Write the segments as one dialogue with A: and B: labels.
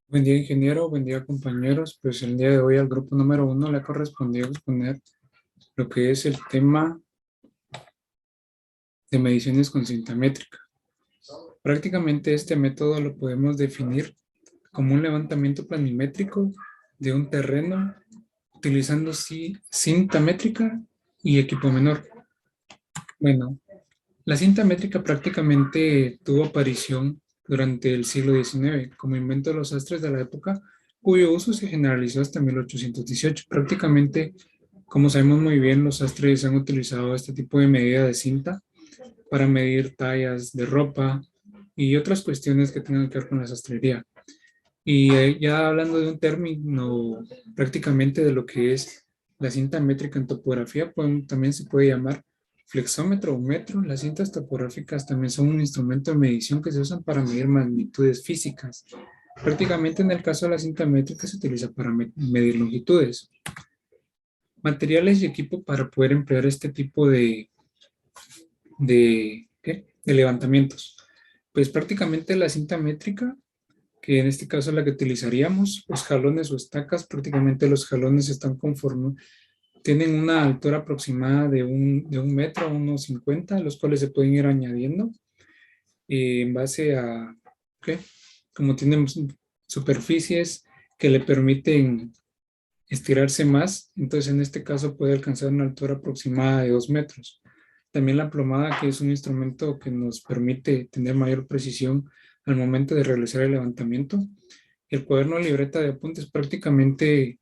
A: Buen día, ingeniero. Buen día, compañeros. Pues el día de hoy al grupo número 1 le ha correspondido exponer lo que es el tema de mediciones con cinta métrica. Prácticamente este método lo podemos definir como un levantamiento planimétrico de un terreno utilizando cinta métrica y equipo menor. Bueno, la cinta métrica prácticamente tuvo aparición durante el siglo XIX como invento de los sastres de la época, cuyo uso se generalizó hasta 1818. Prácticamente, como sabemos muy bien, los sastres han utilizado este tipo de medida de cinta para medir tallas de ropa y otras cuestiones que tengan que ver con la sastrería. Y ya hablando de un término prácticamente de lo que es la cinta métrica en topografía, también se puede llamar flexómetro o metro. Las cintas topográficas también son un instrumento de medición que se usan para medir magnitudes físicas. Prácticamente en el caso de la cinta métrica se utiliza para medir longitudes. Materiales y equipo para poder emplear este tipo de levantamientos. Pues prácticamente la cinta métrica, que en este caso es la que utilizaríamos, los jalones o estacas, prácticamente los jalones están tienen una altura aproximada de un metro a unos 50, los cuales se pueden ir añadiendo en base a, ¿qué? Como tienen superficies que le permiten estirarse más, entonces en este caso puede alcanzar una altura aproximada de 2 metros. También la plomada, que es un instrumento que nos permite tener mayor precisión al momento de realizar el levantamiento. El cuaderno libreta de apuntes, prácticamente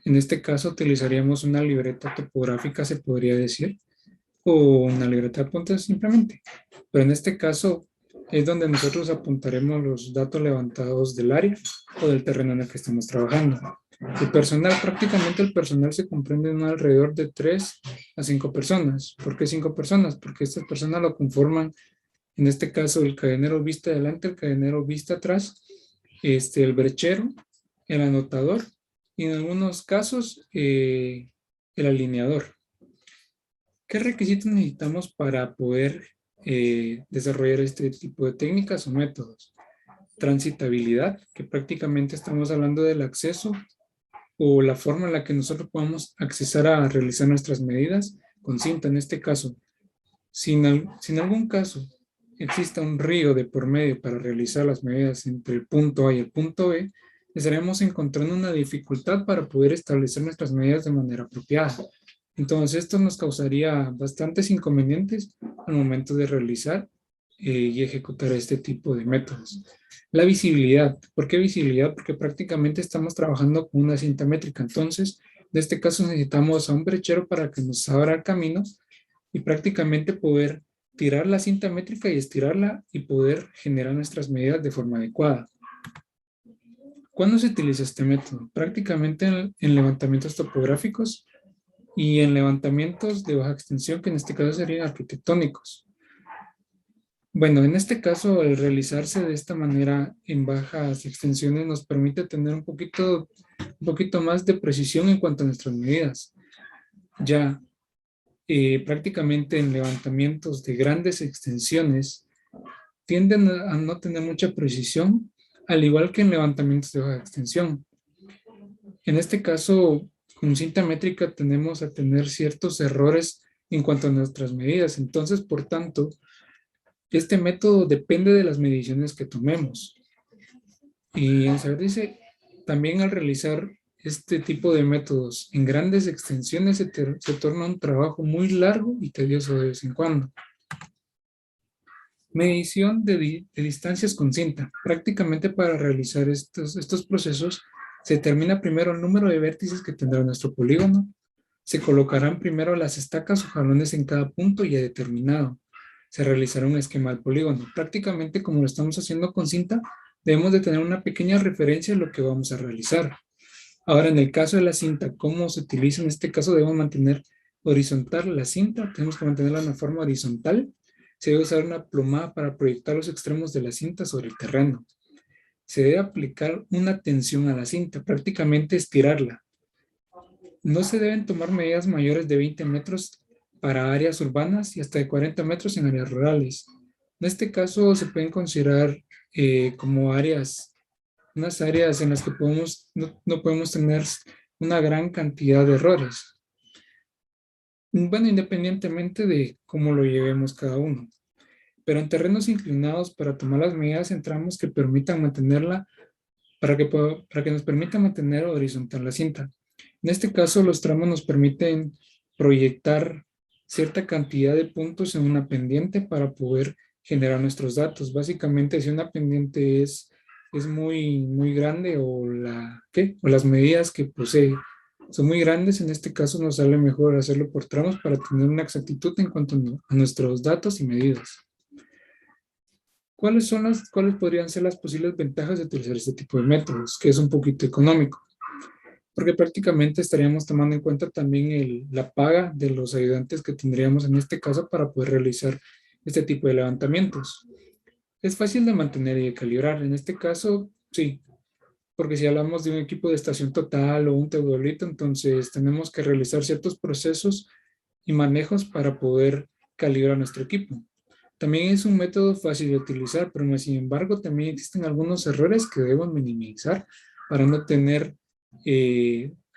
A: en este caso utilizaríamos una libreta topográfica, se podría decir, o una libreta de apuntes simplemente. Pero en este caso es donde nosotros apuntaremos los datos levantados del área o del terreno en el que estamos trabajando. El personal, prácticamente el personal se comprende en alrededor de 3 a 5 personas. ¿Por qué 5 personas? Porque estas personas lo conforman, en este caso, el cadenero vista adelante, el cadenero vista atrás, el brechero, el anotador y en algunos casos el alineador. ¿Qué requisitos necesitamos para poder desarrollar este tipo de técnicas o métodos? Transitabilidad, que prácticamente estamos hablando del acceso o la forma en la que nosotros podamos accesar a realizar nuestras medidas con cinta. En este caso, si en algún caso exista un río de por medio para realizar las medidas entre el punto A y el punto B, estaremos encontrando una dificultad para poder establecer nuestras medidas de manera apropiada. Entonces, esto nos causaría bastantes inconvenientes al momento de realizar y ejecutar este tipo de métodos. La visibilidad. ¿Por qué visibilidad? Porque prácticamente estamos trabajando con una cinta métrica. Entonces, en este caso necesitamos a un brechero para que nos abra el camino y prácticamente poder tirar la cinta métrica y estirarla y poder generar nuestras medidas de forma adecuada. ¿Cuándo se utiliza este método? Prácticamente en levantamientos topográficos y en levantamientos de baja extensión, que en este caso serían arquitectónicos. Bueno, en este caso, el realizarse de esta manera en bajas extensiones nos permite tener un poquito más de precisión en cuanto a nuestras medidas. Ya prácticamente en levantamientos de grandes extensiones tienden a no tener mucha precisión, al igual que en levantamientos de baja extensión. En este caso, con cinta métrica tendemos a tener ciertos errores en cuanto a nuestras medidas. Entonces, por tanto, este método depende de las mediciones que tomemos. Y en saber dice, también al realizar este tipo de métodos en grandes extensiones se torna un trabajo muy largo y tedioso de vez en cuando. Medición de distancias con cinta. Prácticamente para realizar estos procesos se determina primero el número de vértices que tendrá nuestro polígono. Se colocarán primero las estacas o jalones en cada punto ya determinado. Se realizará un esquema del polígono. Prácticamente como lo estamos haciendo con cinta, debemos de tener una pequeña referencia de lo que vamos a realizar. Ahora, en el caso de la cinta, ¿cómo se utiliza? En este caso debemos mantener horizontal la cinta, tenemos que mantenerla en una forma horizontal. Se debe usar una plomada para proyectar los extremos de la cinta sobre el terreno. Se debe aplicar una tensión a la cinta, prácticamente estirarla. No se deben tomar medidas mayores de 20 metros para áreas urbanas y hasta de 40 metros en áreas rurales. En este caso se pueden considerar como áreas unas áreas en las que no podemos tener una gran cantidad de errores. Bueno, independientemente de cómo lo llevemos cada uno. Pero en terrenos inclinados para tomar las medidas entramos que permitan mantenerla, para que nos permita mantener horizontal la cinta. En este caso, los tramos nos permiten proyectar cierta cantidad de puntos en una pendiente para poder generar nuestros datos. Básicamente, si una pendiente es muy grande o las medidas que posee son muy grandes, en este caso nos sale mejor hacerlo por tramos para tener una exactitud en cuanto a nuestros datos y medidas. ¿Cuáles podrían ser las posibles ventajas de utilizar este tipo de métodos? Que es un poquito económico, porque prácticamente estaríamos tomando en cuenta también la paga de los ayudantes que tendríamos en este caso para poder realizar este tipo de levantamientos. Es fácil de mantener y de calibrar. En este caso, sí, porque si hablamos de un equipo de estación total o un teodolito, entonces tenemos que realizar ciertos procesos y manejos para poder calibrar nuestro equipo. También es un método fácil de utilizar, pero sin embargo también existen algunos errores que debemos minimizar para no tener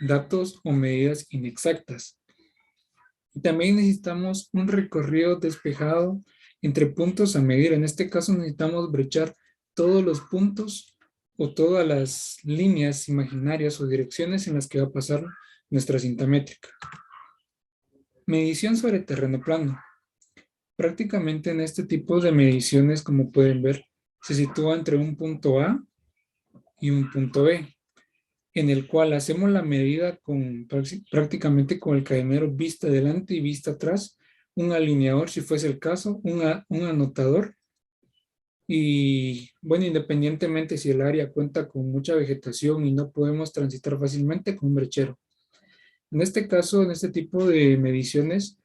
A: datos o medidas inexactas. Y también necesitamos un recorrido despejado entre puntos a medir. En este caso necesitamos brechar todos los puntos o todas las líneas imaginarias o direcciones en las que va a pasar nuestra cinta métrica. Medición sobre terreno plano. Prácticamente en este tipo de mediciones, como pueden ver, se sitúa entre un punto A y un punto B, en el cual hacemos la medida prácticamente con el cadenero vista adelante y vista atrás, un alineador si fuese el caso, un anotador y bueno, independientemente si el área cuenta con mucha vegetación y no podemos transitar fácilmente con un brechero. En este caso, en este tipo de mediciones,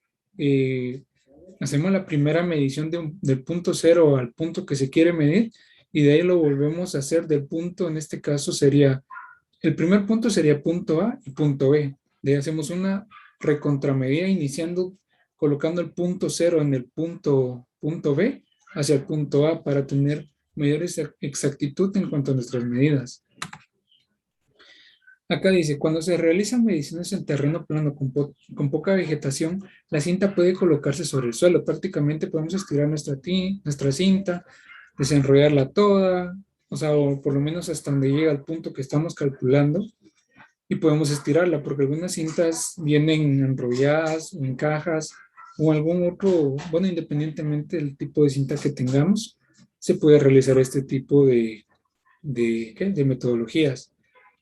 A: hacemos la primera medición del punto cero al punto que se quiere medir y de ahí lo volvemos a hacer del punto, en este caso sería, el primer punto sería punto A y punto B. De ahí hacemos una recontramedida iniciando, colocando el punto cero en el punto B hacia el punto A para tener mayor exactitud en cuanto a nuestras medidas. Acá dice, cuando se realizan mediciones en terreno plano con poca vegetación, la cinta puede colocarse sobre el suelo. Prácticamente podemos estirar nuestra cinta, desenrollarla toda, o sea, o por lo menos hasta donde llega el punto que estamos calculando, y podemos estirarla, porque algunas cintas vienen enrolladas, en cajas, o algún otro, bueno, independientemente del tipo de cinta que tengamos, se puede realizar este tipo de metodologías.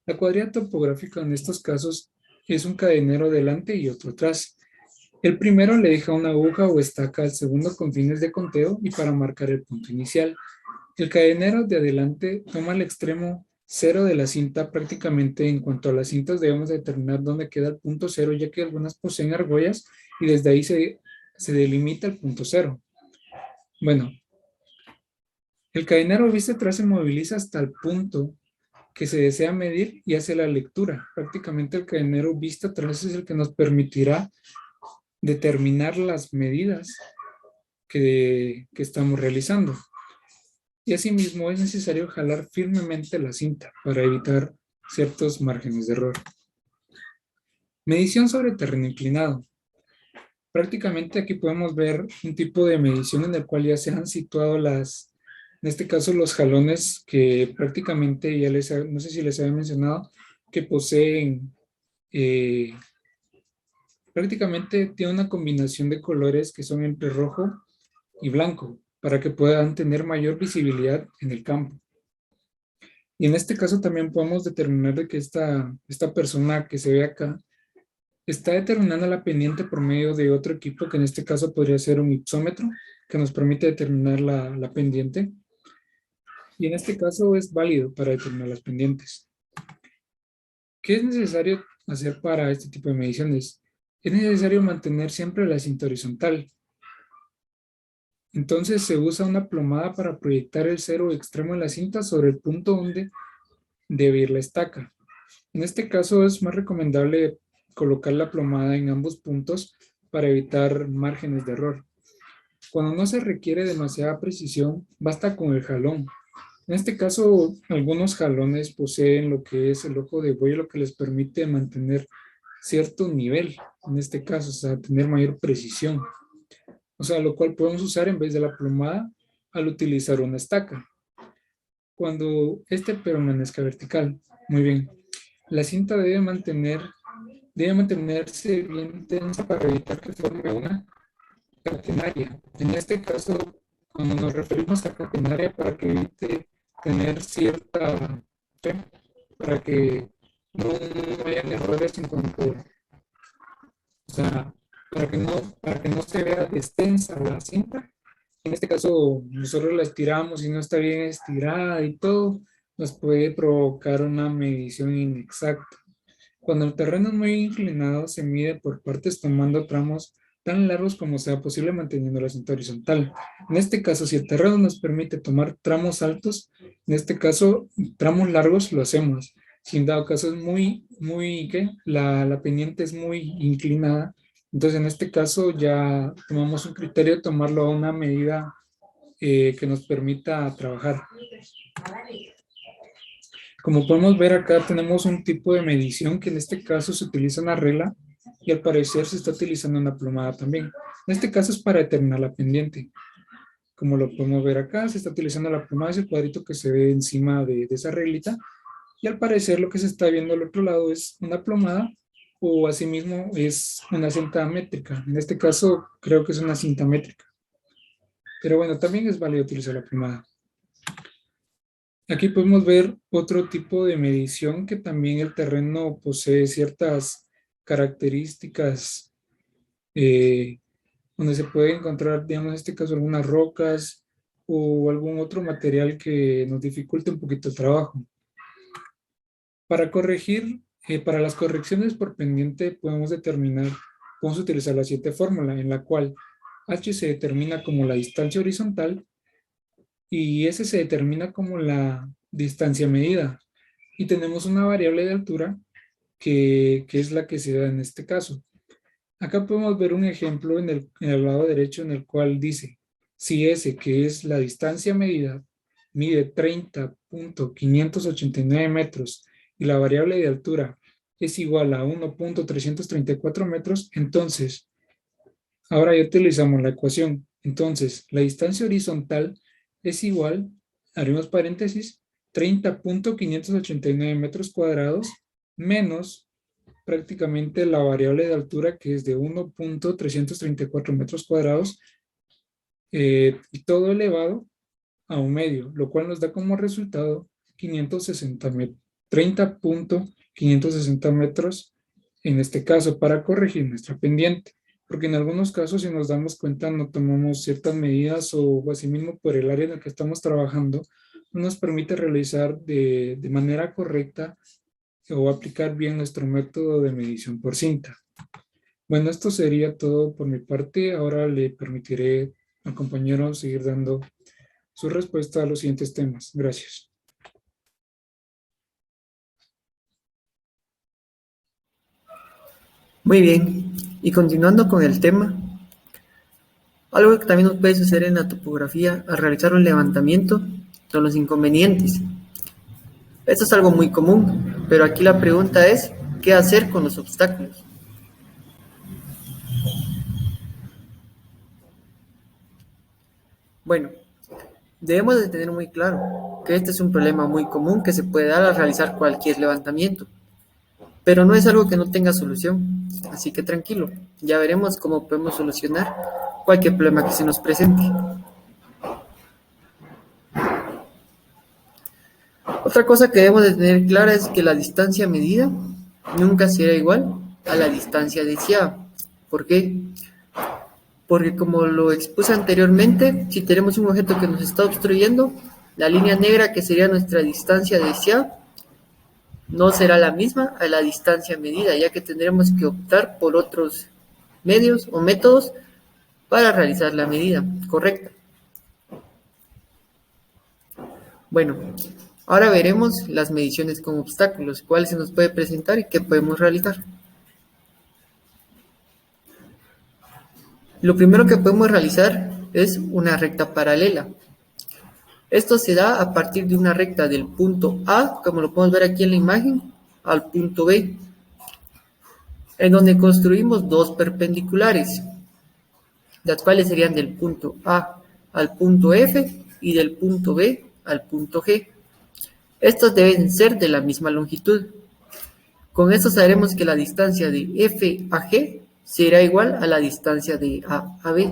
A: La cuadrilla topográfica en estos casos es un cadenero delante y otro atrás. El primero le deja una aguja o estaca al segundo con fines de conteo y para marcar el punto inicial. El cadenero de adelante toma el extremo cero de la cinta. Prácticamente en cuanto a las cintas debemos determinar dónde queda el punto cero, ya que algunas poseen argollas y desde ahí se delimita el punto cero. Bueno, el cadenero vista atrás se moviliza hasta el punto que se desea medir y hace la lectura. Prácticamente el cadenero vista atrás es el que nos permitirá determinar las medidas que estamos realizando. Y asimismo es necesario jalar firmemente la cinta para evitar ciertos márgenes de error. Medición sobre terreno inclinado. Prácticamente aquí podemos ver un tipo de medición en el cual ya se han situado en este caso los jalones que prácticamente no sé si les había mencionado, que poseen, prácticamente tiene una combinación de colores que son entre rojo y blanco para que puedan tener mayor visibilidad en el campo. Y en este caso también podemos determinar de que esta persona que se ve acá está determinando la pendiente por medio de otro equipo, que en este caso podría ser un ipsómetro, que nos permite determinar la pendiente. Y en este caso es válido para determinar las pendientes. ¿Qué es necesario hacer para este tipo de mediciones? Es necesario mantener siempre la cinta horizontal. Entonces se usa una plomada para proyectar el cero extremo de la cinta sobre el punto donde debe ir la estaca. En este caso es más recomendable colocar la plomada en ambos puntos para evitar márgenes de error. Cuando no se requiere demasiada precisión, basta con el jalón. En este caso, algunos jalones poseen lo que es el ojo de buey, lo que les permite mantener cierto nivel, en este caso, o sea, tener mayor precisión. O sea, lo cual podemos usar en vez de la plomada al utilizar una estaca. Cuando este permanezca vertical, muy bien. La cinta debe mantenerse bien tensa para evitar que forme una catenaria. En este caso, cuando nos referimos a catenaria, para que evite tener cierta, ¿sí? Para que no hayan errores en cuanto, o sea, para que no se vea extensa la cinta. En este caso, nosotros la estiramos y no está bien estirada y todo, nos puede provocar una medición inexacta. Cuando el terreno es muy inclinado, se mide por partes tomando tramos tan largos como sea posible manteniendo la cinta horizontal. En este caso, si el terreno nos permite tomar tramos altos, en este caso, tramos largos lo hacemos. Si en dado caso es ¿qué? La pendiente es muy inclinada, entonces en este caso ya tomamos un criterio de tomarlo a una medida que nos permita trabajar. Como podemos ver acá tenemos un tipo de medición que en este caso se utiliza una regla y al parecer se está utilizando una plomada también. En este caso es para determinar la pendiente. Como lo podemos ver acá, se está utilizando la plomada, es el cuadrito que se ve encima de esa reglita. Y al parecer lo que se está viendo al otro lado es una plomada o asimismo es una cinta métrica. En este caso creo que es una cinta métrica. Pero bueno, también es válido utilizar la plomada. Aquí podemos ver otro tipo de medición que también el terreno posee ciertas características donde se puede encontrar, digamos, en este caso, algunas rocas o algún otro material que nos dificulte un poquito el trabajo. Para corregir, para las correcciones por pendiente podemos utilizar la siguiente fórmula en la cual H se determina como la distancia horizontal y S se determina como la distancia medida. Y tenemos una variable de altura que es la que se da en este caso. Acá podemos ver un ejemplo en el lado derecho en el cual dice, si S, que es la distancia medida, mide 30.589 metros y la variable de altura es igual a 1.334 metros, entonces, ahora ya utilizamos la ecuación. Entonces, la distancia horizontal es igual, abrimos paréntesis, 30.589 metros cuadrados menos prácticamente la variable de altura que es de 1.334 metros cuadrados y todo elevado a un medio, lo cual nos da como resultado 30.560 metros en este caso para corregir nuestra pendiente, porque en algunos casos si nos damos cuenta no tomamos ciertas medidas o asimismo por el área en la que estamos trabajando no nos permite realizar de manera correcta o aplicar bien nuestro método de medición por cinta. Bueno, esto sería todo por mi parte. Ahora le permitiré al compañero seguir dando su respuesta a los siguientes temas. Gracias.
B: Muy bien, y continuando con el tema, algo que también nos puede suceder en la topografía al realizar un levantamiento son los inconvenientes. Esto es algo muy común, pero aquí la pregunta es, ¿qué hacer con los obstáculos? Bueno, debemos de tener muy claro que este es un problema muy común que se puede dar al realizar cualquier levantamiento, pero no es algo que no tenga solución, así que tranquilo, ya veremos cómo podemos solucionar cualquier problema que se nos presente. Otra cosa que debemos de tener clara es que la distancia medida nunca será igual a la distancia deseada. ¿Por qué? Porque como lo expuse anteriormente, si tenemos un objeto que nos está obstruyendo, la línea negra que sería nuestra distancia deseada no será la misma a la distancia medida, ya que tendremos que optar por otros medios o métodos para realizar la medida correcta. Bueno, ahora veremos las mediciones con obstáculos, cuáles se nos puede presentar y qué podemos realizar. Lo primero que podemos realizar es una recta paralela. Esto se da a partir de una recta del punto A, como lo podemos ver aquí en la imagen, al punto B, en donde construimos dos perpendiculares, las cuales serían del punto A al punto F y del punto B al punto G. Estos deben ser de la misma longitud. Con esto sabremos que la distancia de F a G será igual a la distancia de A a B.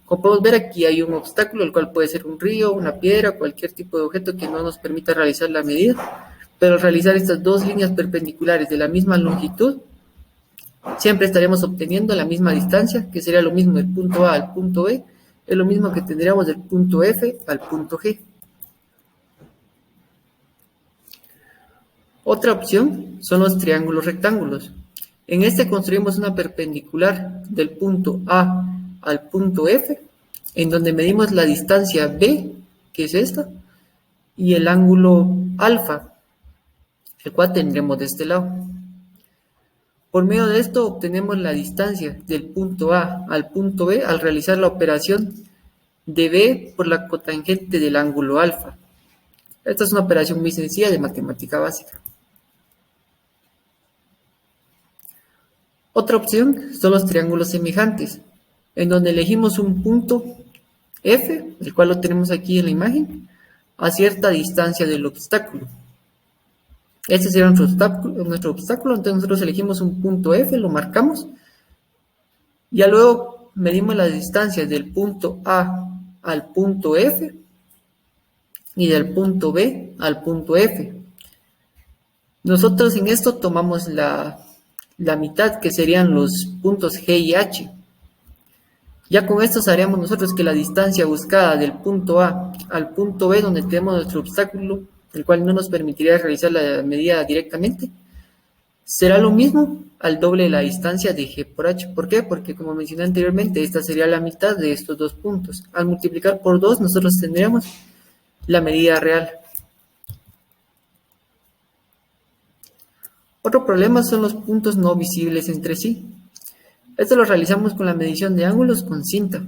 B: Como podemos ver, aquí hay un obstáculo, el cual puede ser un río, una piedra, cualquier tipo de objeto que no nos permita realizar la medida. Pero al realizar estas dos líneas perpendiculares de la misma longitud, siempre estaremos obteniendo la misma distancia, que sería lo mismo del punto A al punto B, es lo mismo que tendríamos del punto F al punto G. Otra opción son los triángulos rectángulos. En este construimos una perpendicular del punto A al punto F, en donde medimos la distancia B, que es esta, y el ángulo alfa, el cual tendremos de este lado. Por medio de esto obtenemos la distancia del punto A al punto B al realizar la operación de B por la cotangente del ángulo alfa. Esta es una operación muy sencilla de matemática básica. Otra opción son los triángulos semejantes, en donde elegimos un punto F, el cual lo tenemos aquí en la imagen, a cierta distancia del obstáculo. Este sería nuestro obstáculo, entonces nosotros elegimos un punto F, lo marcamos, y ya luego medimos la distancia del punto A al punto F y del punto B al punto F. Nosotros en esto tomamos la mitad, que serían los puntos G y H. Ya con esto sabríamos nosotros que la distancia buscada del punto A al punto B, donde tenemos nuestro obstáculo, el cual no nos permitiría realizar la medida directamente, será lo mismo al doble de la distancia de G por H. ¿Por qué? Porque como mencioné anteriormente, esta sería la mitad de estos dos puntos. Al multiplicar por 2, nosotros tendríamos la medida real. Otro problema son los puntos no visibles entre sí. Esto lo realizamos con la medición de ángulos con cinta.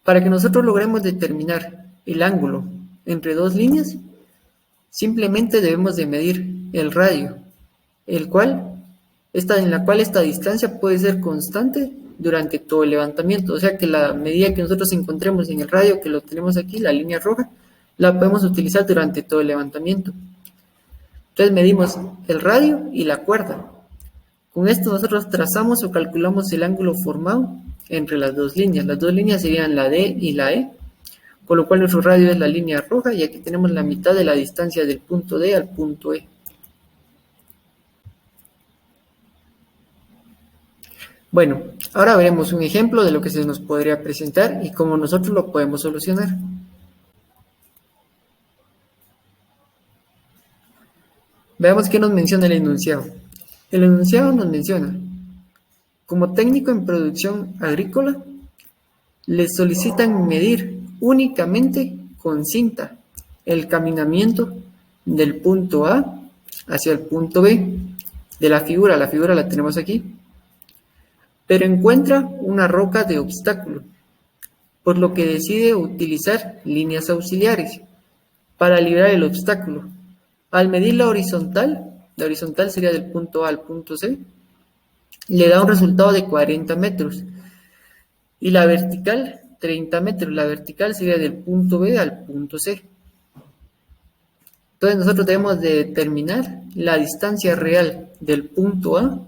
B: Para que nosotros logremos determinar el ángulo entre dos líneas, simplemente debemos de medir el radio, en la cual esta distancia puede ser constante durante todo el levantamiento. O sea que la medida que nosotros encontremos en el radio, que lo tenemos aquí, la línea roja, la podemos utilizar durante todo el levantamiento. Entonces medimos el radio y la cuerda. Con esto nosotros trazamos o calculamos el ángulo formado entre las dos líneas. Las dos líneas serían la D y la E, por lo cual nuestro radio es la línea roja, y aquí tenemos la mitad de la distancia del punto D al punto E. Bueno, ahora veremos un ejemplo de lo que se nos podría presentar y cómo nosotros lo podemos solucionar. Veamos qué nos menciona el enunciado. El enunciado nos menciona: como técnico en producción agrícola, les solicitan medir únicamente con cinta el caminamiento del punto A hacia el punto B de la figura la tenemos aquí, pero encuentra una roca de obstáculo, por lo que decide utilizar líneas auxiliares para librar el obstáculo. Al medir la horizontal sería del punto A al punto C, le da un resultado de 40 metros, y la vertical 30 metros. La vertical sería del punto B al punto C. Entonces nosotros debemos de determinar la distancia real del punto A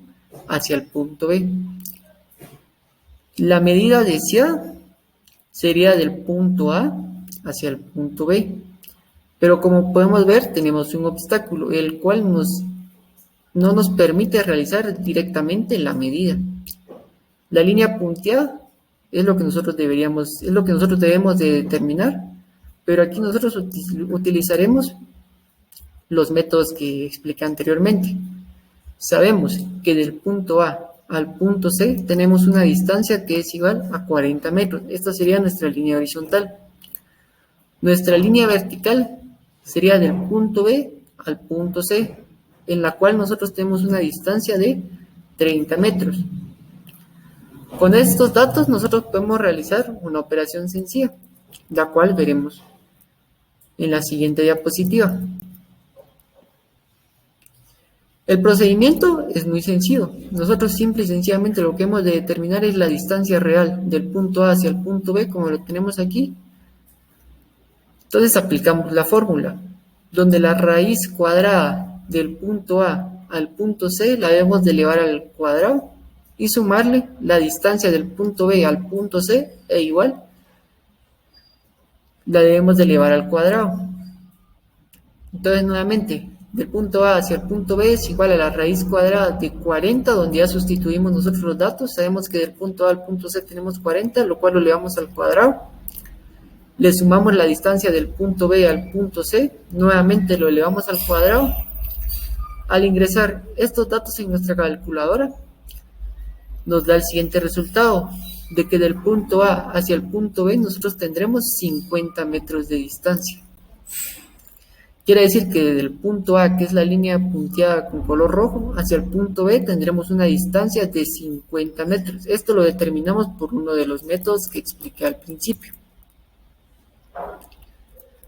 B: hacia el punto B. La medida deseada sería del punto A hacia el punto B, pero como podemos ver tenemos un obstáculo, el cual no nos permite realizar directamente la medida. La línea punteada es lo que nosotros debemos de determinar, pero aquí nosotros utilizaremos los métodos que expliqué anteriormente. Sabemos que del punto A al punto C tenemos una distancia que es igual a 40 metros. Esta sería nuestra línea horizontal. Nuestra línea vertical sería del punto B al punto C, en la cual nosotros tenemos una distancia de 30 metros. Con estos datos nosotros podemos realizar una operación sencilla, la cual veremos. en la siguiente diapositiva. El procedimiento es muy sencillo. Nosotros simple y sencillamente lo que hemos de determinar es la distancia real del punto A hacia el punto B, como lo tenemos aquí. Entonces aplicamos la fórmula, donde la raíz cuadrada del punto A al punto C la debemos de elevar al cuadrado y sumarle la distancia del punto B al punto C e igual la debemos de elevar al cuadrado. Entonces nuevamente, del punto A hacia el punto B es igual a la raíz cuadrada de 40, donde ya sustituimos nosotros los datos. Sabemos que del punto A al punto C tenemos 40, lo cual lo elevamos al cuadrado. Le sumamos la distancia del punto B al punto C, nuevamente lo elevamos al cuadrado. Al ingresar estos datos en nuestra calculadora, nos da el siguiente resultado, de que del punto A hacia el punto B nosotros tendremos 50 metros de distancia. Quiere decir que desde el punto A, que es la línea punteada con color rojo, hacia el punto B tendremos una distancia de 50 metros. Esto lo determinamos por uno de los métodos que expliqué al principio.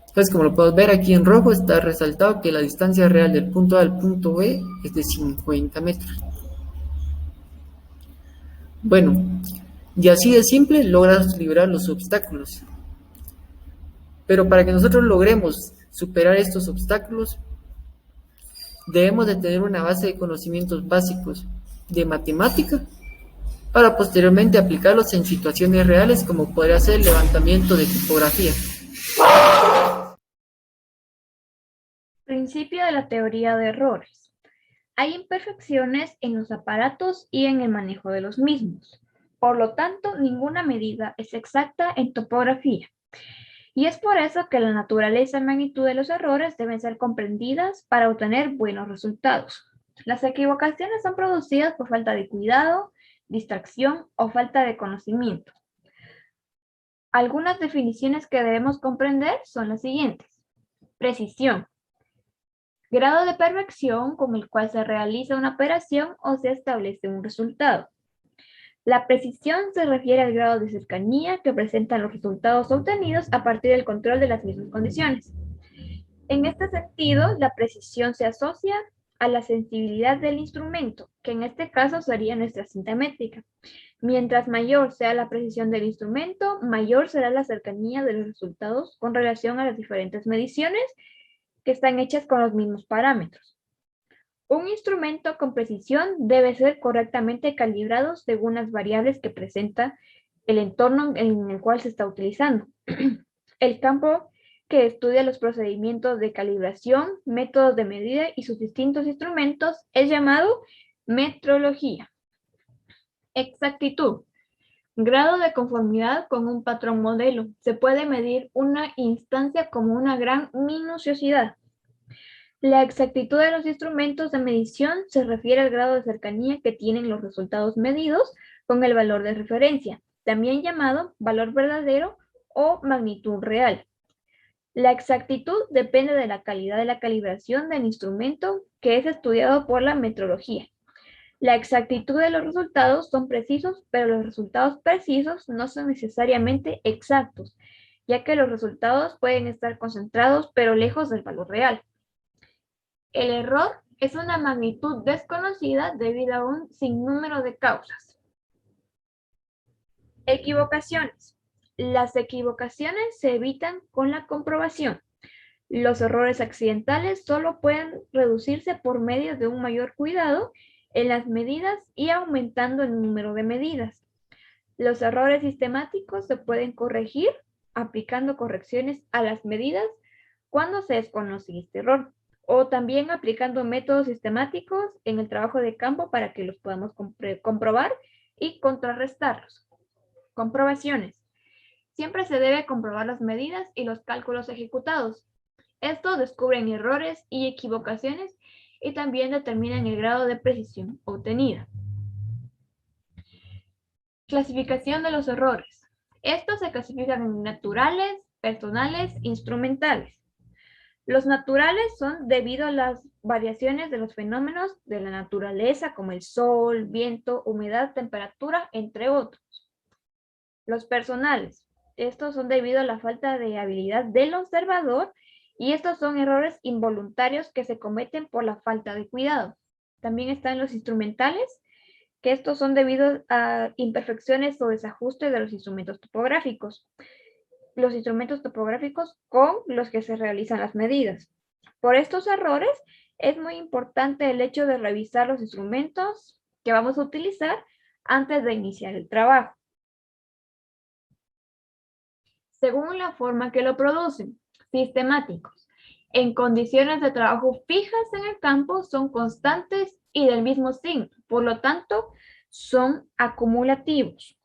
B: Entonces, como lo podemos ver aquí en rojo, está resaltado que la distancia real del punto A al punto B es de 50 metros. Bueno, y así de simple logras liberar los obstáculos. Pero para que nosotros logremos superar estos obstáculos, debemos de tener una base de conocimientos básicos de matemática para posteriormente aplicarlos en situaciones reales como podría ser el levantamiento de tipografía.
C: Principio de la teoría de errores. Hay imperfecciones en los aparatos y en el manejo de los mismos. Por lo tanto, ninguna medida es exacta en topografía. Y es por eso que la naturaleza y magnitud de los errores deben ser comprendidas para obtener buenos resultados. Las equivocaciones son producidas por falta de cuidado, distracción o falta de conocimiento. Algunas definiciones que debemos comprender son las siguientes. Precisión. Grado de perfección con el cual se realiza una operación o se establece un resultado. La precisión se refiere al grado de cercanía que presentan los resultados obtenidos a partir del control de las mismas condiciones. En este sentido, la precisión se asocia a la sensibilidad del instrumento, que en este caso sería nuestra cinta métrica. Mientras mayor sea la precisión del instrumento, mayor será la cercanía de los resultados con relación a las diferentes mediciones que están hechas con los mismos parámetros. Un instrumento con precisión debe ser correctamente calibrado según las variables que presenta el entorno en el cual se está utilizando. El campo que estudia los procedimientos de calibración, métodos de medida y sus distintos instrumentos es llamado metrología. Exactitud. Grado de conformidad con un patrón modelo. Se puede medir una instancia como una gran minuciosidad. La exactitud de los instrumentos de medición se refiere al grado de cercanía que tienen los resultados medidos con el valor de referencia, también llamado valor verdadero o magnitud real. La exactitud depende de la calidad de la calibración del instrumento que es estudiado por la metrología. La exactitud de los resultados son precisos, pero los resultados precisos no son necesariamente exactos, ya que los resultados pueden estar concentrados pero lejos del valor real. El error es una magnitud desconocida debido a un sinnúmero de causas. Equivocaciones. Las equivocaciones se evitan con la comprobación. Los errores accidentales solo pueden reducirse por medio de un mayor cuidado en las medidas y aumentando el número de medidas. Los errores sistemáticos se pueden corregir aplicando correcciones a las medidas cuando se desconoce este error, o también aplicando métodos sistemáticos en el trabajo de campo para que los podamos comprobar y contrarrestarlos. Comprobaciones. Siempre se debe comprobar las medidas y los cálculos ejecutados. Estos descubren errores y equivocaciones y también determinan el grado de precisión obtenida. Clasificación de los errores. Estos se clasifican en naturales, personales, instrumentales. Los naturales son debido a las variaciones de los fenómenos de la naturaleza como el sol, viento, humedad, temperatura, entre otros. Los personales. Estos son debido a la falta de habilidad del observador Y estos son errores involuntarios que se cometen por la falta de cuidado. También están los instrumentales, que estos son debido a imperfecciones o desajustes de los instrumentos topográficos. Los instrumentos topográficos con los que se realizan las medidas. Por estos errores, es muy importante el hecho de revisar los instrumentos que vamos a utilizar antes de iniciar el trabajo. Según la forma que lo producen, sistemáticos. En condiciones de trabajo fijas en el campo son constantes y del mismo signo, por lo tanto, son acumulativos.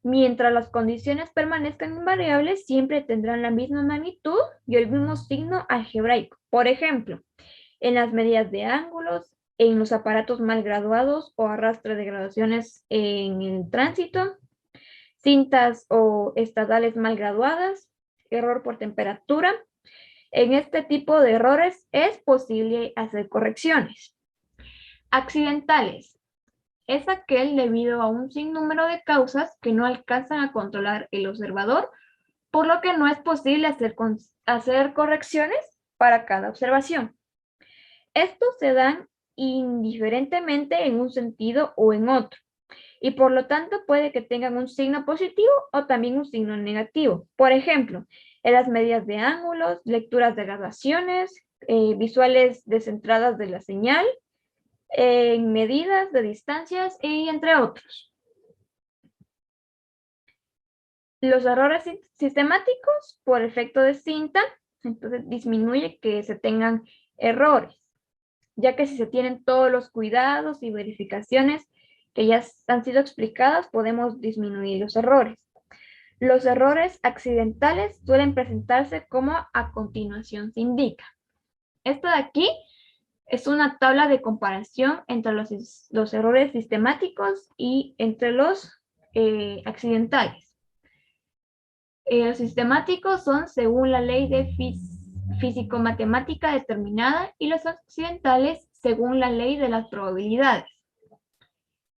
C: Mientras las condiciones permanezcan invariables, siempre tendrán la misma magnitud y el mismo signo algebraico. Por ejemplo, en las medidas de ángulos, en los aparatos mal graduados o arrastre de graduaciones en el tránsito, cintas o estadales mal graduadas, error por temperatura. En este tipo de errores es posible hacer correcciones. Accidentales. Es aquel debido a un sinnúmero de causas que no alcanzan a controlar el observador, por lo que no es posible hacer correcciones para cada observación. Estos se dan indiferentemente en un sentido o en otro, y por lo tanto puede que tengan un signo positivo o también un signo negativo. Por ejemplo, en las medidas de ángulos, lecturas de graduaciones, visuales descentradas de la señal, en medidas de distancias y entre otros. Los errores sistemáticos por efecto de cinta, entonces disminuye que se tengan errores, ya que si se tienen todos los cuidados y verificaciones que ya han sido explicadas, podemos disminuir los errores. Los errores accidentales suelen presentarse como a continuación se indica. Esto de aquí es una tabla de comparación entre los errores sistemáticos y entre los accidentales. Los sistemáticos son según la ley de físico-matemática determinada y los accidentales según la ley de las probabilidades.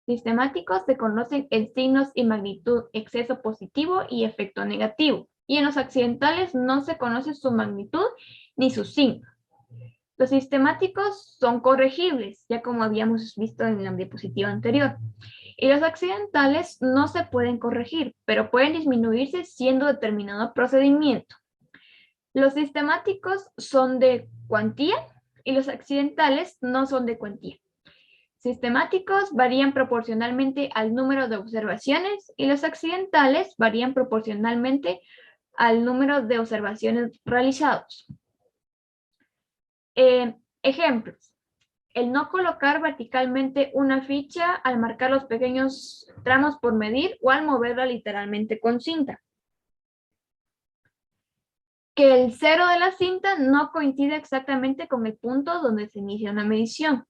C: Sistemáticos se conocen en signos y magnitud, exceso positivo y efecto negativo, y en los accidentales no se conoce su magnitud ni su signo. Los sistemáticos son corregibles, ya como habíamos visto en la diapositiva anterior, y los accidentales no se pueden corregir, pero pueden disminuirse siendo determinado procedimiento. Los sistemáticos son de cuantía y los accidentales no son de cuantía. Sistemáticos varían proporcionalmente al número de observaciones y los accidentales varían proporcionalmente al número de observaciones realizados. Ejemplos. El no colocar verticalmente una ficha al marcar los pequeños tramos por medir o al moverla literalmente con cinta. Que el cero de la cinta no coincide exactamente con el punto donde se inicia una medición.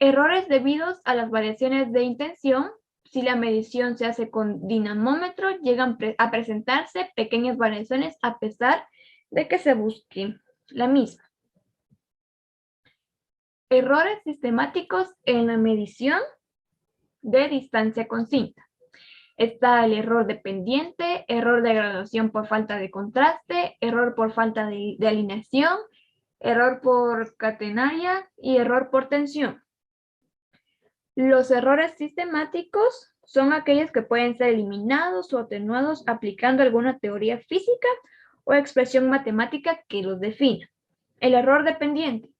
C: Errores debidos a las variaciones de intención. Si la medición se hace con dinamómetro, llegan a presentarse pequeñas variaciones a pesar de que se busque la misma. Errores sistemáticos en la medición de distancia con cinta. Está el error dependiente, error de graduación por falta de contraste, error por falta de alineación, error por catenaria y error por tensión. Los errores sistemáticos son aquellos que pueden ser eliminados o atenuados aplicando alguna teoría física o expresión matemática que los defina. El error dependiente,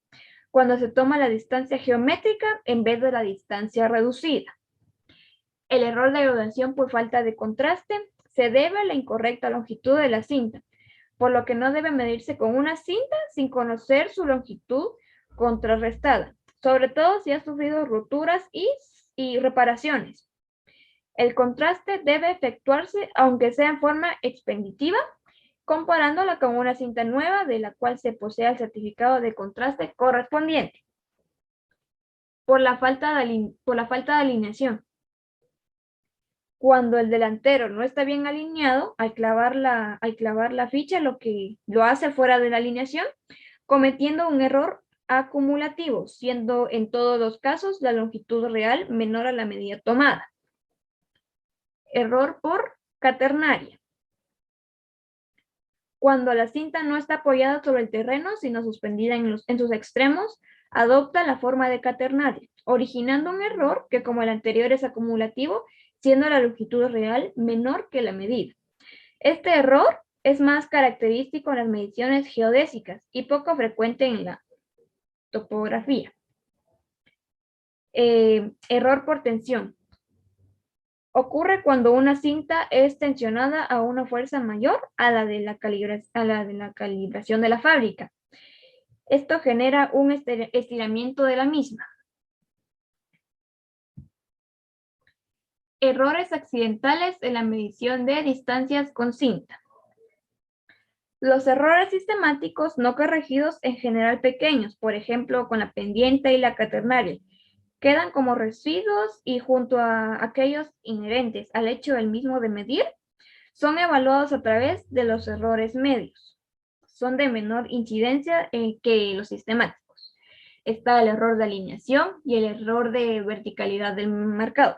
C: cuando se toma la distancia geométrica en vez de la distancia reducida. El error de graduación por falta de contraste se debe a la incorrecta longitud de la cinta, por lo que no debe medirse con una cinta sin conocer su longitud contrarrestada, sobre todo si ha sufrido roturas y reparaciones. El contraste debe efectuarse, aunque sea en forma expeditiva, comparándola con una cinta nueva de la cual se posea el certificado de contraste correspondiente. Por la falta de alineación. Cuando el delantero no está bien alineado, al clavar la ficha, lo hace fuera de la alineación, cometiendo un error acumulativo, siendo en todos los casos la longitud real menor a la medida tomada. Error por caternaria. Cuando la cinta no está apoyada sobre el terreno, sino suspendida en sus extremos, adopta la forma de caternario, originando un error que, como el anterior, es acumulativo, siendo la longitud real menor que la medida. Este error es más característico en las mediciones geodésicas y poco frecuente en la topografía. Error por tensión. Ocurre cuando una cinta es tensionada a una fuerza mayor a la de la calibración de la fábrica. Esto genera un estiramiento de la misma. Errores accidentales en la medición de distancias con cinta. Los errores sistemáticos no corregidos, en general pequeños, por ejemplo, con la pendiente y la caternaria, quedan como residuos y junto a aquellos inherentes al hecho del mismo de medir, son evaluados a través de los errores medios. Son de menor incidencia que los sistemáticos. Está el error de alineación y el error de verticalidad del marcado.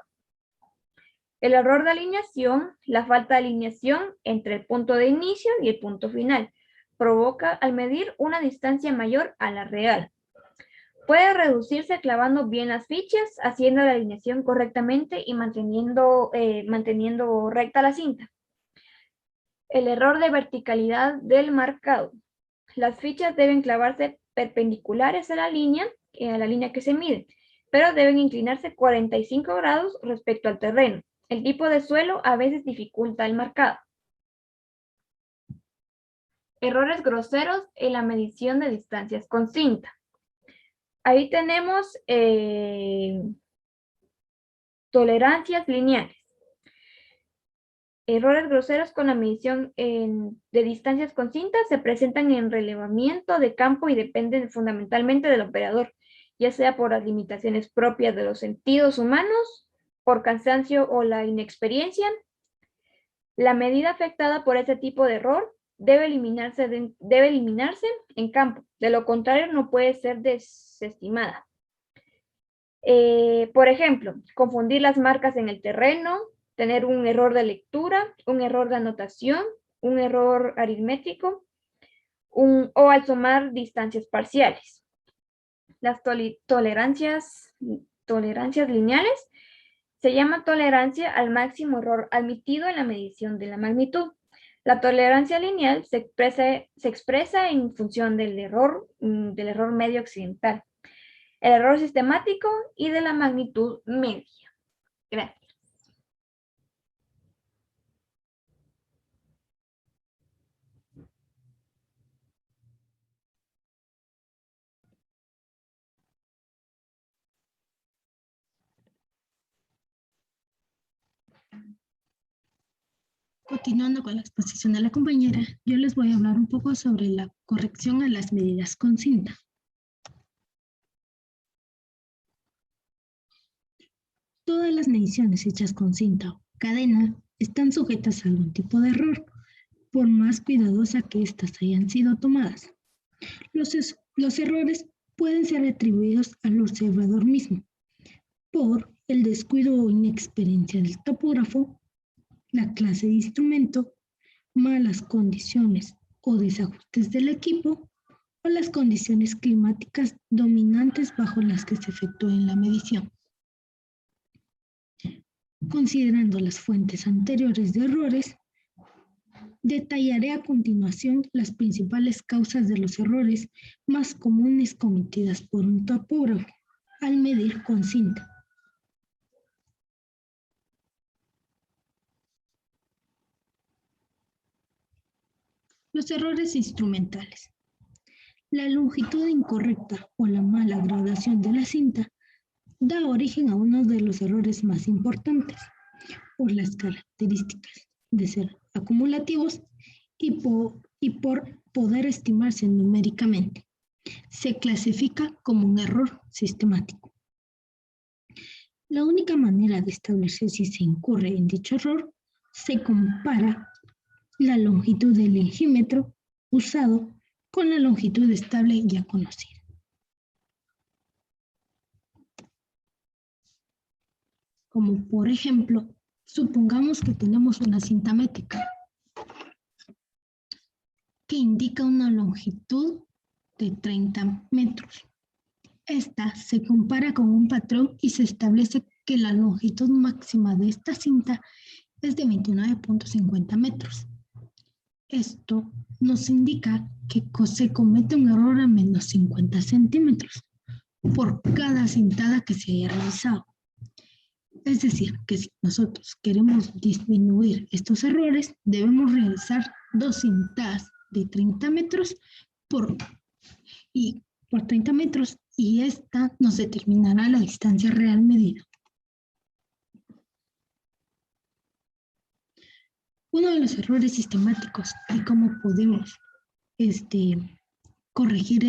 C: El error de alineación, la falta de alineación entre el punto de inicio y el punto final, provoca al medir una distancia mayor a la real. Puede reducirse clavando bien las fichas, haciendo la alineación correctamente y manteniendo recta la cinta. El error de verticalidad del marcado. Las fichas deben clavarse perpendiculares a la línea que se mide, pero deben inclinarse 45 grados respecto al terreno. El tipo de suelo a veces dificulta el marcado. Errores groseros en la medición de distancias con cinta. Ahí tenemos tolerancias lineales. Errores groseros con la medición de distancias con cinta se presentan en relevamiento de campo y dependen fundamentalmente del operador, ya sea por las limitaciones propias de los sentidos humanos, por cansancio o la inexperiencia. La medida afectada por ese tipo de error debe eliminarse en campo, de lo contrario no puede ser desestimada. Por ejemplo, confundir las marcas en el terreno, tener un error de lectura, un error de anotación, un error aritmético, o al sumar distancias parciales. Las tolerancias lineales se llama tolerancia al máximo error admitido en la medición de la magnitud. La tolerancia lineal se expresa en función del error medio accidental, el error sistemático y de la magnitud media. Gracias.
D: Continuando con la exposición de la compañera, yo les voy a hablar un poco sobre la corrección a las medidas con cinta. Todas las mediciones hechas con cinta o cadena están sujetas a algún tipo de error, por más cuidadosa que éstas hayan sido tomadas. Los errores pueden ser atribuidos al observador mismo, por el descuido o inexperiencia del topógrafo, la clase de instrumento, malas condiciones o desajustes del equipo, o las condiciones climáticas dominantes bajo las que se efectúa la medición. Considerando las fuentes anteriores de errores, detallaré a continuación las principales causas de los errores más comunes cometidas por un topógrafo al medir con cinta. Los errores instrumentales. La longitud incorrecta o la mala gradación de la cinta da origen a uno de los errores más importantes, por las características de ser acumulativos y por poder estimarse numéricamente. Se clasifica como un error sistemático. La única manera de establecer si se incurre en dicho error se compara la longitud del longímetro usado con la longitud estable ya conocida. Como por ejemplo, supongamos que tenemos una cinta métrica que indica una longitud de 30 metros. Esta se compara con un patrón y se establece que la longitud máxima de esta cinta es de 29.50 metros. Esto nos indica que se comete un error a menos 50 centímetros por cada cintada que se haya realizado. Es decir, que si nosotros queremos disminuir estos errores, debemos realizar 2 cintadas de 30 metros por 30 metros y esta nos determinará la distancia real medida. Uno de los errores sistemáticos y cómo podemos corregir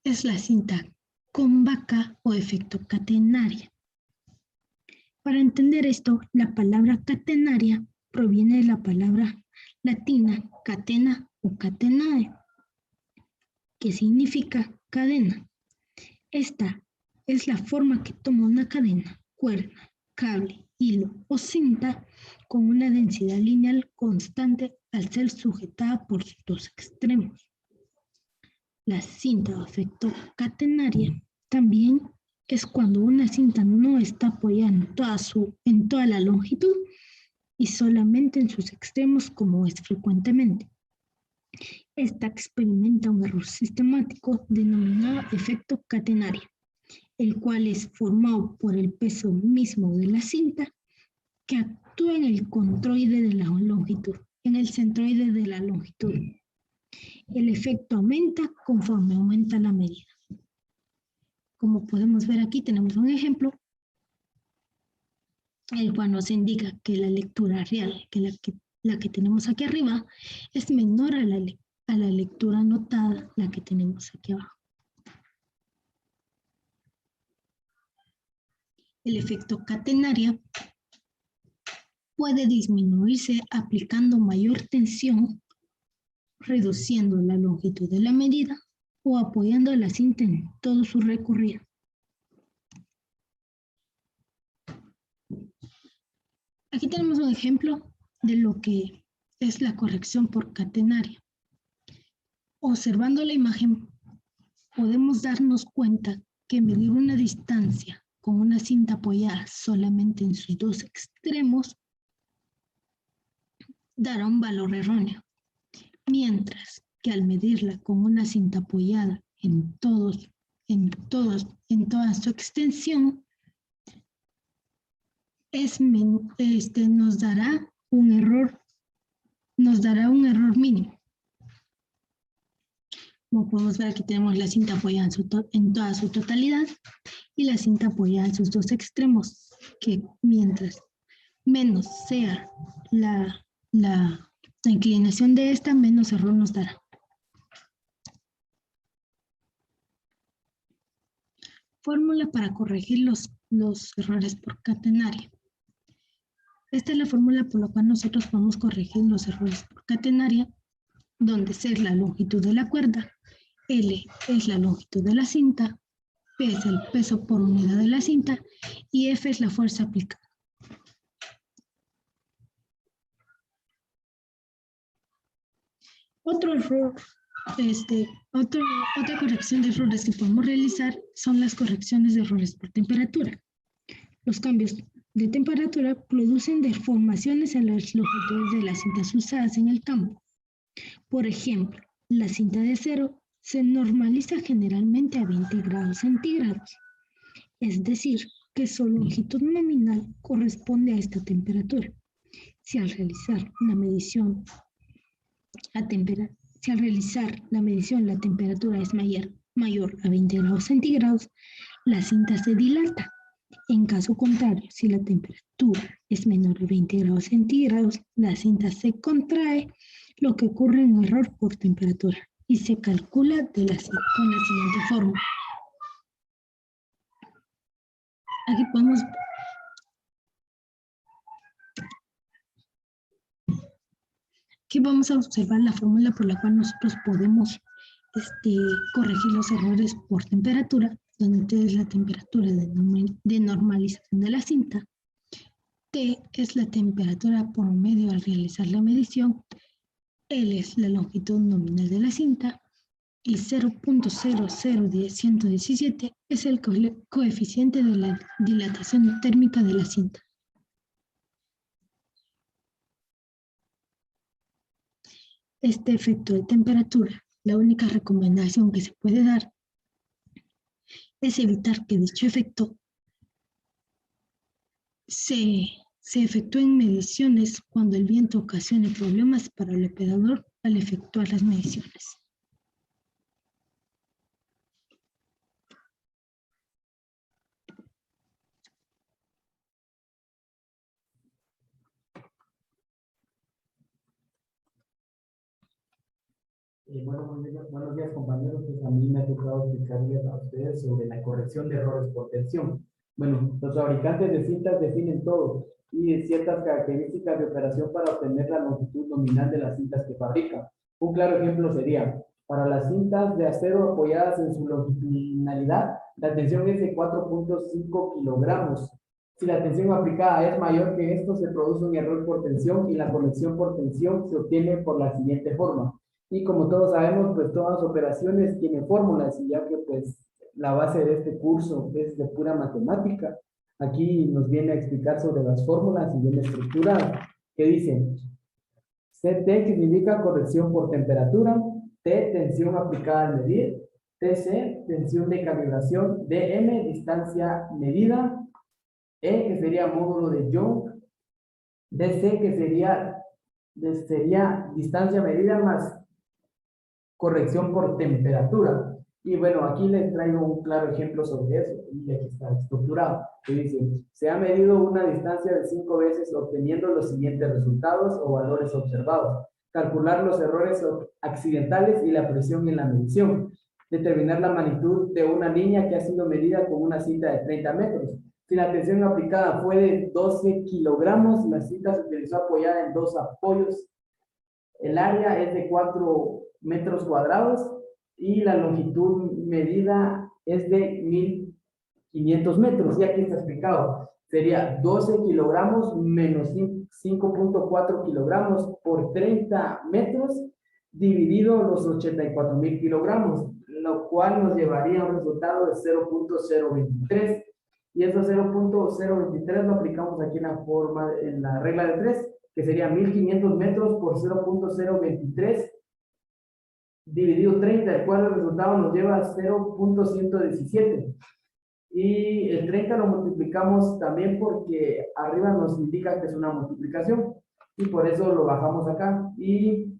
D: es la cinta cóncava o efecto catenaria. Para entender esto, la palabra catenaria proviene de la palabra latina catena o catenae, que significa cadena. Esta es la forma que toma una cadena, cuerda, cable, hilo o cinta con una densidad lineal constante al ser sujetada por sus dos extremos. La cinta o efecto catenaria también es cuando una cinta no está apoyada en toda la longitud y solamente en sus extremos, como es frecuentemente. Esta experimenta un error sistemático denominado efecto catenario, el cual es formado por el peso mismo de la cinta que actúa en el centroide de la longitud. El efecto aumenta conforme aumenta la medida. Como podemos ver aquí, tenemos un ejemplo, el cual nos indica que la lectura real, la que tenemos aquí arriba, es menor a la lectura anotada, la que tenemos aquí abajo. El efecto catenario puede disminuirse aplicando mayor tensión, reduciendo la longitud de la medida o apoyando la cinta en todo su recorrido. Aquí tenemos un ejemplo de lo que es la corrección por catenario. Observando la imagen, podemos darnos cuenta que medir una distancia con una cinta apoyada solamente en sus dos extremos dará un valor erróneo, mientras que al medirla con una cinta apoyada en toda su extensión, nos dará un error mínimo. Como podemos ver, aquí tenemos la cinta apoyada en toda su totalidad y la cinta apoyada en sus dos extremos, que mientras menos sea la inclinación de esta, menos error nos dará. Fórmula para corregir los errores por catenario. Esta es la fórmula por la cual nosotros podemos corregir los errores por catenaria, donde C es la longitud de la cuerda, L es la longitud de la cinta, P es el peso por unidad de la cinta y F es la fuerza aplicada. Otro error, otra corrección de errores que podemos realizar son las correcciones de errores por temperatura. Los cambios de temperatura producen deformaciones en las longitudes de las cintas usadas en el campo. Por ejemplo, la cinta de acero se normaliza generalmente a 20 grados centígrados, es decir, que su longitud nominal corresponde a esta temperatura. Si al realizar la medición la temperatura es mayor a 20 grados centígrados, la cinta se dilata. En caso contrario, si la temperatura es menor a 20 grados centígrados, la cinta se contrae, lo que ocurre en un error por temperatura y se calcula con la siguiente forma. Aquí vamos a observar la fórmula por la cual nosotros podemos corregir los errores por temperatura, donde es la temperatura de normalización de la cinta. T es la temperatura promedio al realizar la medición. L es la longitud nominal de la cinta y 0.0010117 es el coeficiente de la dilatación térmica de la cinta. Este efecto de temperatura, la única recomendación que se puede dar es evitar que dicho efecto se efectúen mediciones cuando el viento ocasione problemas para el operador al efectuar las mediciones.
E: Buenos días, compañeros. Pues a mí me ha tocado explicarles a ustedes sobre la corrección de errores por tensión. Bueno, los fabricantes de cintas definen todo y ciertas características de operación para obtener la longitud nominal de las cintas que fabrican. Un claro ejemplo sería, para las cintas de acero apoyadas en su longitudinalidad, la tensión es de 4.5 kilogramos. Si la tensión aplicada es mayor que esto, se produce un error por tensión y la corrección por tensión se obtiene por la siguiente forma. Y como todos sabemos, pues todas las operaciones tienen fórmulas, y ya que pues la base de este curso es de pura matemática, aquí nos viene a explicar sobre las fórmulas y viene estructurada, que dicen CT, que significa corrección por temperatura, T, tensión aplicada al medir, TC, tensión de calibración, DM, distancia medida, E, que sería módulo de Young, DC, que sería distancia medida más corrección por temperatura. Y bueno, aquí les traigo un claro ejemplo sobre eso, y aquí está estructurado, que dice, se ha medido una distancia de 5 veces obteniendo los siguientes resultados o valores observados. Calcular los errores accidentales y la presión en la medición. Determinar la magnitud de una línea que ha sido medida con una cinta de 30 metros. Si la tensión aplicada fue de 12 kilogramos, la cinta se utilizó apoyada en 2 apoyos. El área es de 4 metros cuadrados y la longitud medida es de 1500 metros. Y aquí está explicado. Sería 12 kilogramos menos 5.4 kilogramos por 30 metros dividido los 84,000 kilogramos, lo cual nos llevaría a un resultado de 0.023. Y esos 0.023 lo aplicamos aquí en la regla de 3, que sería 1500 metros por 0.023 dividido 30, el cual el resultado nos lleva a 0.117. Y el 30 lo multiplicamos también porque arriba nos indica que es una multiplicación, y por eso lo bajamos acá. Y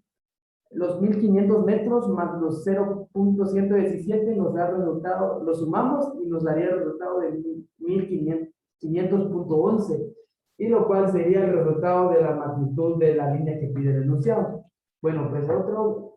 E: los 1500 metros más los 0.117 nos da el resultado, lo sumamos y nos daría el resultado de 1500.11, y lo cual sería el resultado de la magnitud de la línea que pide el enunciado. Bueno, pues otro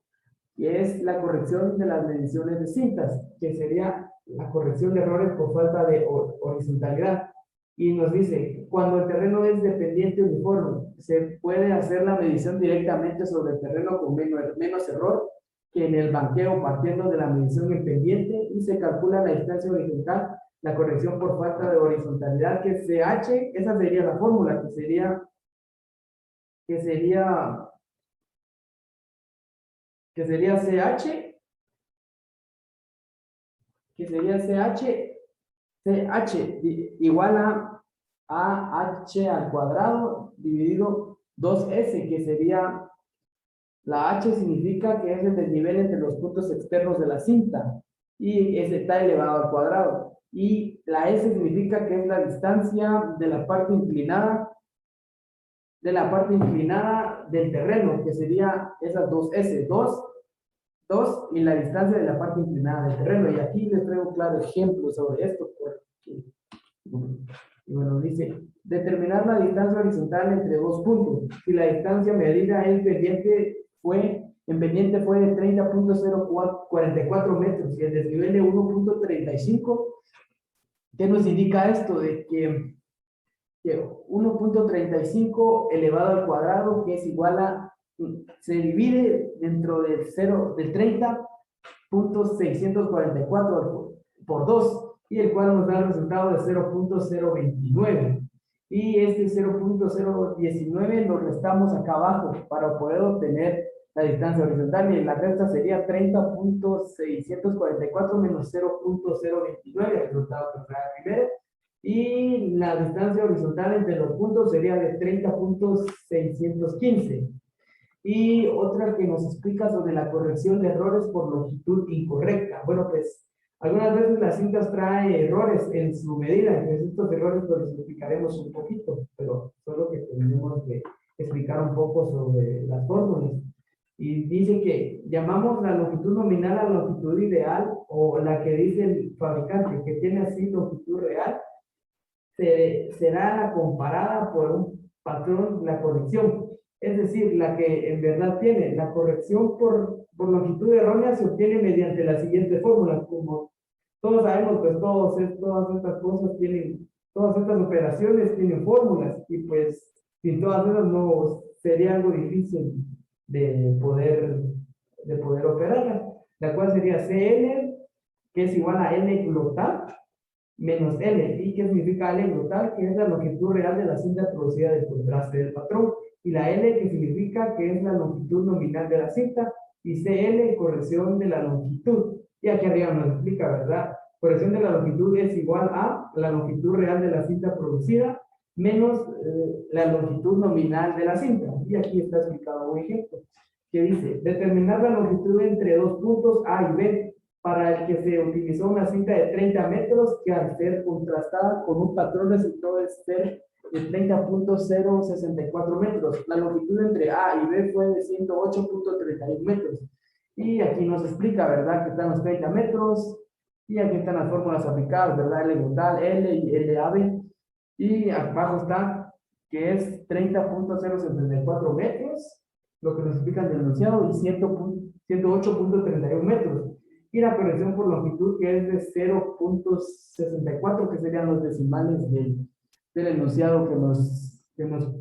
E: es la corrección de las mediciones de cintas, que sería la corrección de errores por falta de horizontalidad. Y nos dice, cuando el terreno es dependiente uniforme, se puede hacer la medición directamente sobre el terreno con menos error que en el banqueo, partiendo de la medición en pendiente, y se calcula la distancia horizontal, la corrección por falta de horizontalidad, que es CH. Esa sería la fórmula, que sería CH igual a H al cuadrado dividido 2S, que sería, la H significa que es el desnivel entre los puntos externos de la cinta, y S está elevado al cuadrado, y la S significa que es la distancia de la parte inclinada del terreno, que sería esas dos S, 2 y la distancia de la parte inclinada del terreno. Y aquí les traigo un claro ejemplo sobre esto, porque, bueno, dice, determinar la distancia horizontal entre 2 puntos. Si la distancia medida en pendiente fue de 30.044 metros y el desnivel de 1.35, ¿qué nos indica esto? De que 1.35 elevado al cuadrado, que es igual a, se divide dentro del 30.644 por 2, y el cual nos da el resultado de 0.029. Y este 0.019 lo restamos acá abajo para poder obtener la distancia horizontal, y la recta sería 30.644 menos 0.029, el resultado que trae primero. Y la distancia horizontal entre los puntos sería de 30.615. Y otra que nos explica sobre la corrección de errores por longitud incorrecta. Bueno, pues algunas veces las cintas traen errores en su medida, entonces estos errores pues los explicaremos un poquito, pero solo que tenemos que explicar un poco sobre las fórmulas. Y dice que llamamos la longitud nominal a la longitud ideal, o la que dice el fabricante, que tiene así longitud real, será comparada por un patrón, la corrección. Es decir, la que en verdad tiene la corrección por longitud errónea se obtiene mediante la siguiente fórmula. Como todos sabemos, pues todas estas cosas tienen, todas estas operaciones tienen fórmulas, y pues sin todas esas no sería algo difícil de poder operarlas, la cual sería CL, que es igual a L glotal, menos L. ¿Y qué significa L glotal? Que es la longitud real de la cinta producida del contraste del patrón. Y la L, que significa que es la longitud nominal de la cinta. Y CL, corrección de la longitud. Y aquí arriba nos explica, ¿verdad? Corrección de la longitud es igual a la longitud real de la cinta producida menos la longitud nominal de la cinta. Y aquí está explicado un ejemplo que dice: determinar la longitud entre dos puntos A y B, para el que se utilizó una cinta de 30 metros que, al ser contrastada con un patrón, resultó de ser de 30.064 metros. La longitud entre A y B fue de 108.31 metros. Y aquí nos explica, ¿verdad?, que están los 30 metros, y aquí están las fórmulas aplicadas, ¿verdad? L total, L y LAB. Y abajo está que es 30.074 metros, lo que nos explica el enunciado, y 108.31 metros. Y la corrección por longitud, que es de 0.64, que serían los decimales del enunciado que nos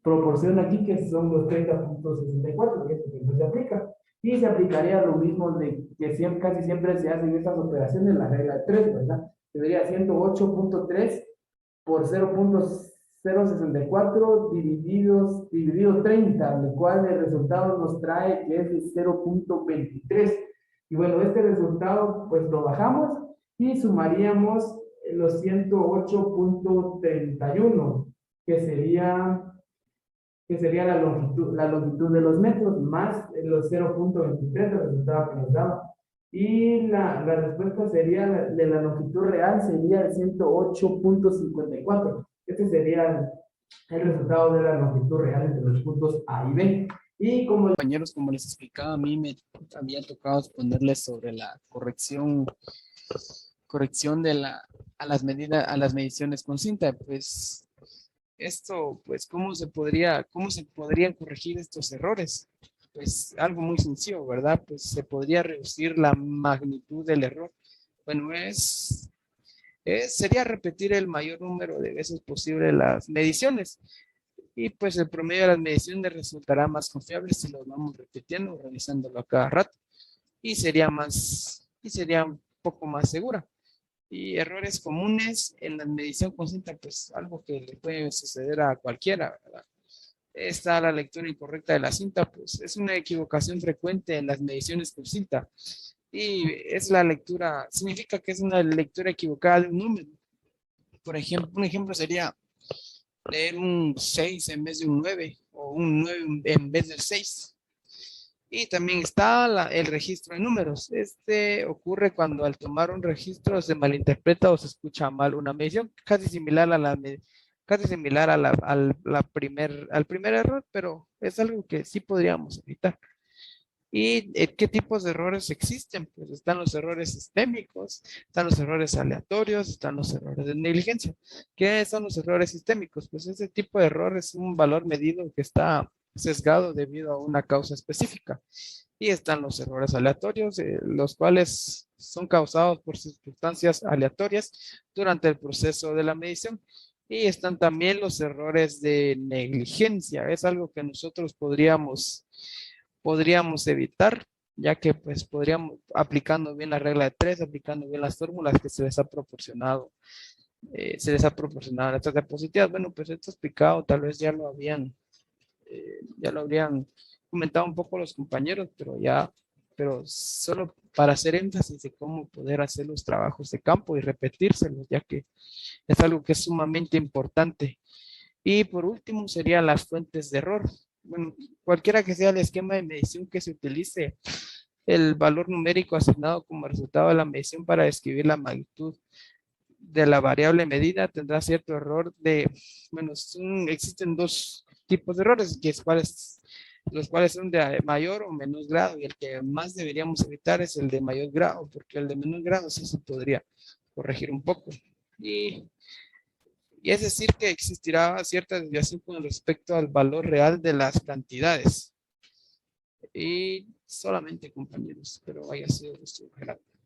E: proporciona aquí, que son los 30.64, que no se aplica. Y se aplicaría lo mismo de que siempre, casi siempre se hacen estas operaciones, la regla de 3, ¿verdad? Sería 108.3 por 0.064 dividido 30, lo cual el resultado nos trae que es de 0.23. Y bueno, este resultado pues lo bajamos y sumaríamos los 108.31, que sería la longitud de los metros, más los 0.23, el resultado que nos daba. Y la respuesta sería, de la longitud real, sería de 108.54. Este sería el resultado de la longitud real entre los puntos A y B. Y como compañeros, como les explicaba, a mí me había tocado exponerles sobre la corrección a las mediciones con cinta. Pues esto, pues, ¿cómo se podrían corregir estos errores? Pues algo muy sencillo, ¿verdad? Pues se podría reducir la magnitud del error. Bueno, sería repetir el mayor número de veces posible las mediciones. Y pues el promedio de las mediciones resultará más confiable si lo vamos repitiendo, realizándolo a cada rato. Y sería un poco más segura. Y errores comunes en la medición con cinta, pues algo que le puede suceder a cualquiera, ¿verdad? Está la lectura incorrecta de la cinta, pues es una equivocación frecuente en las mediciones con cinta. Y significa que es una lectura equivocada de un número. Por ejemplo, un ejemplo sería leer un 6 en vez de un 9, o un 9 en vez del 6. Y también está el registro de números. Este ocurre cuando al tomar un registro se malinterpreta o se escucha mal una medición, casi similar al primer error, pero es algo que sí podríamos evitar. ¿Y qué tipos de errores existen? Pues están los errores sistémicos, están los errores aleatorios, están los errores de negligencia. ¿Qué son los errores sistémicos? Pues ese tipo de error es un valor medido que está sesgado debido a una causa específica. Y están los errores aleatorios, los cuales son causados por circunstancias aleatorias durante el proceso de la medición. Y están también los errores de negligencia. Es algo que nosotros podríamos evitar, ya que pues podríamos, aplicando bien la regla de 3, aplicando bien las fórmulas que se les ha proporcionado a estas diapositivas. Bueno, pues esto explicado tal vez ya lo habrían
F: comentado un poco los compañeros, pero solo para hacer énfasis de cómo poder hacer los trabajos de campo y repetírselos, ya que es algo que es sumamente importante. Y por último serían las fuentes de error. Bueno, cualquiera que sea el esquema de medición que se utilice, el valor numérico asignado como resultado de la medición para describir la magnitud de la variable medida tendrá cierto error bueno, existen dos tipos de errores, los cuales son de mayor o menor grado, y el que más deberíamos evitar es el de mayor grado, porque el de menor grado sí se podría corregir un poco. Y es decir que existirá cierta desviación con respecto al valor real de las cantidades. Y solamente, compañeros, pero haya sido nuestro relato.